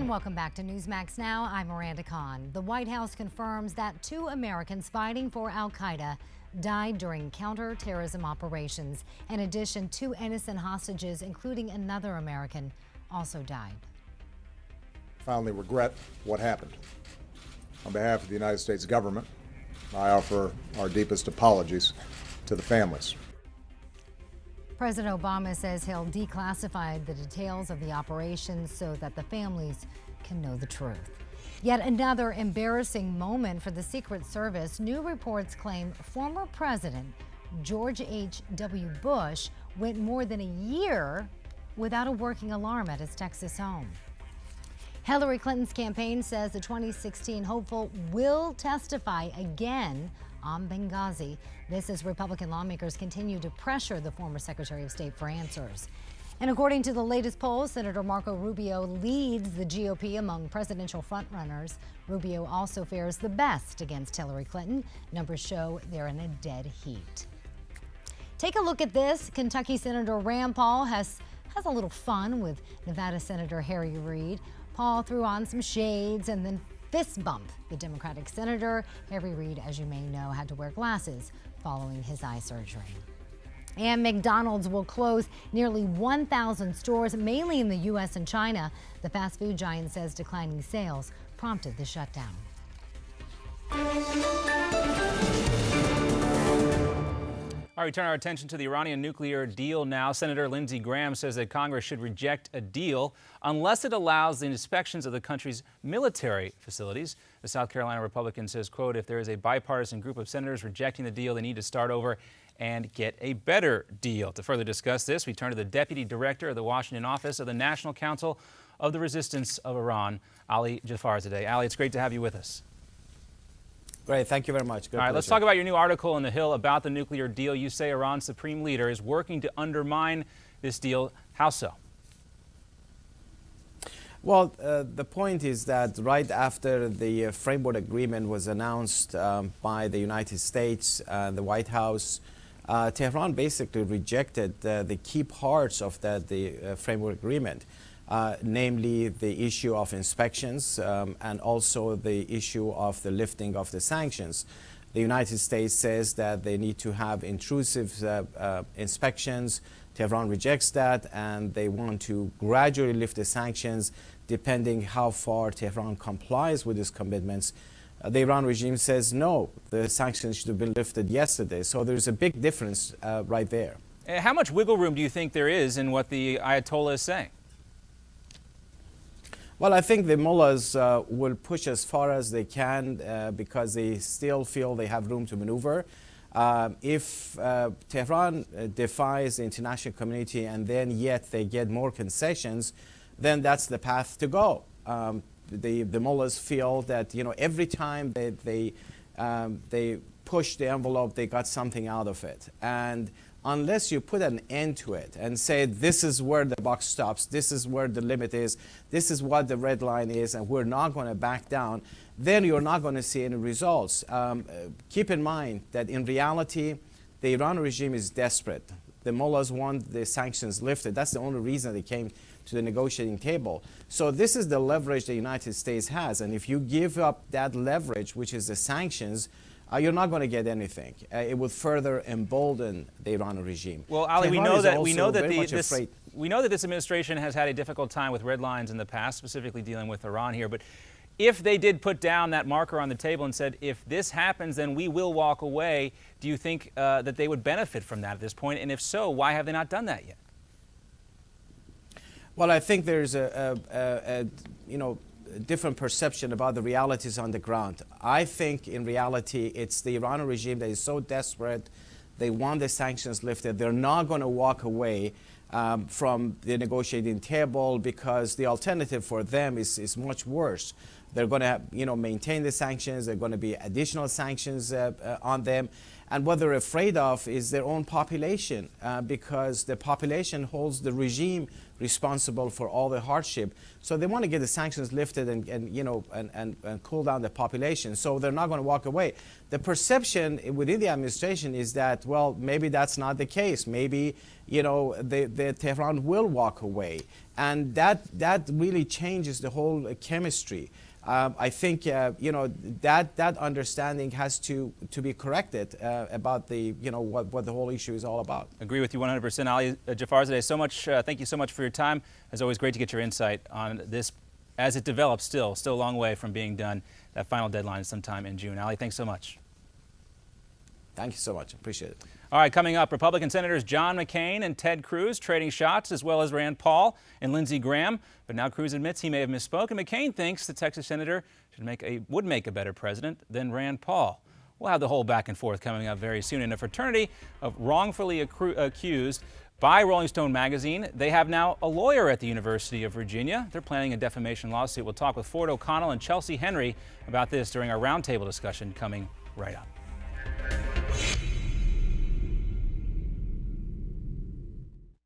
welcome back to Newsmax Now. I'm Miranda Khan. The White House confirms that 2 Americans fighting for al-Qaeda died during counterterrorism operations. In addition, 2 innocent hostages, including another American, also died. Finally regret what happened. On behalf of the United States government, I offer our deepest apologies to the families. President Obama says he'll declassify the details of the operations so that the families can know the truth. Yet another embarrassing moment for the Secret Service. New reports claim former President George H.W. Bush went more than a year without a working alarm at his Texas home. Hillary Clinton's campaign says the 2016 hopeful will testify again on Benghazi. This as Republican lawmakers continue to pressure the former Secretary of State for answers. And according to the latest polls, Senator Marco Rubio leads the GOP among presidential frontrunners. Rubio also fares the best against Hillary Clinton. Numbers show they're in a dead heat. Take a look at this. Kentucky Senator Rand Paul has a little fun with Nevada Senator Harry Reid. Paul threw on some shades and then fist bumped the Democratic senator. Harry Reid, as you may know, had to wear glasses following his eye surgery. And McDonald's will close nearly 1,000 stores, mainly in the U.S. and China. The fast food giant says declining sales prompted the shutdown. All right, we turn our attention to the Iranian nuclear deal now. Senator Lindsey Graham says that Congress should reject a deal unless it allows the inspections of the country's military facilities. The South Carolina Republican says, quote, if there is a bipartisan group of senators rejecting the deal, they need to start over and get a better deal. To further discuss this, we turn to the Deputy Director of the Washington office of the National Council of the Resistance of Iran, Ali Jafar, today. Ali, it's great to have you with us. Great, thank you very much. Good All right, pleasure. let's talk about your new article in The Hill about the nuclear deal. You say Iran's supreme leader is working to undermine this deal. How so? Well, the point is that right after the framework agreement was announced by the United States, the White House, Tehran basically rejected the key parts of the framework agreement. Namely the issue of inspections and also the issue of the lifting of the sanctions. The United States says that they need to have intrusive inspections. Tehran rejects that, and they want to gradually lift the sanctions depending how far Tehran complies with its commitments. The Iran regime says no, the sanctions should have been lifted yesterday. So there's a big difference right there. How much wiggle room do you think there is in what the Ayatollah is saying? Well, I think the mullahs will push as far as they can because they still feel they have room to maneuver. If Tehran defies the international community and then yet they get more concessions, then that's the path to go. The mullahs feel that every time they push the envelope, they got something out of it. And unless you put an end to it and say this is where the buck stops, this is where the limit is, this is what the red line is, and we're not going to back down, then you're not going to see any results. Keep in mind that in reality, the Iran regime is desperate. The mullahs want the sanctions lifted. That's the only reason they came to the negotiating table. So this is the leverage the United States has, and if you give up that leverage, which is the sanctions, you're not going to get anything. It would further embolden the Iran regime. Well, Ali, we know that this administration has had a difficult time with red lines in the past, specifically dealing with Iran here. But if they did put down that marker on the table and said, if this happens, then we will walk away, do you think that they would benefit from that at this point? And if so, why have they not done that yet? Well, I think there's a different perception about the realities on the ground. I think in reality it's the Iran regime that is so desperate, they want the sanctions lifted. They're not going to walk away from the negotiating table because the alternative for them is much worse. They're going to maintain the sanctions. There are going to be additional sanctions on them. And what they're afraid of is their own population, because the population holds the regime responsible for all the hardship. So they want to get the sanctions lifted and cool down the population. So they're not going to walk away. The perception within the administration is that, well, maybe that's not the case. Maybe, the Tehran will walk away. And that really changes the whole chemistry. I think that understanding has to be corrected about what the whole issue is all about. Agree with you 100%. Ali Jafarzadeh, thank you so much for your time. As always, great to get your insight on this as it develops. Still a long way from being done. That final deadline is sometime in June. Ali, thanks so much. Thank you so much. Appreciate it. All right, coming up, Republican Senators John McCain and Ted Cruz trading shots, as well as Rand Paul and Lindsey Graham. But now Cruz admits he may have misspoken. McCain thinks the Texas senator would make a better president than Rand Paul. We'll have the whole back and forth coming up very soon. In a fraternity of wrongfully accused by Rolling Stone magazine, they have now a lawyer at the University of Virginia. They're planning a defamation lawsuit. We'll talk with Ford O'Connell and Chelsea Henry about this during our roundtable discussion coming right up.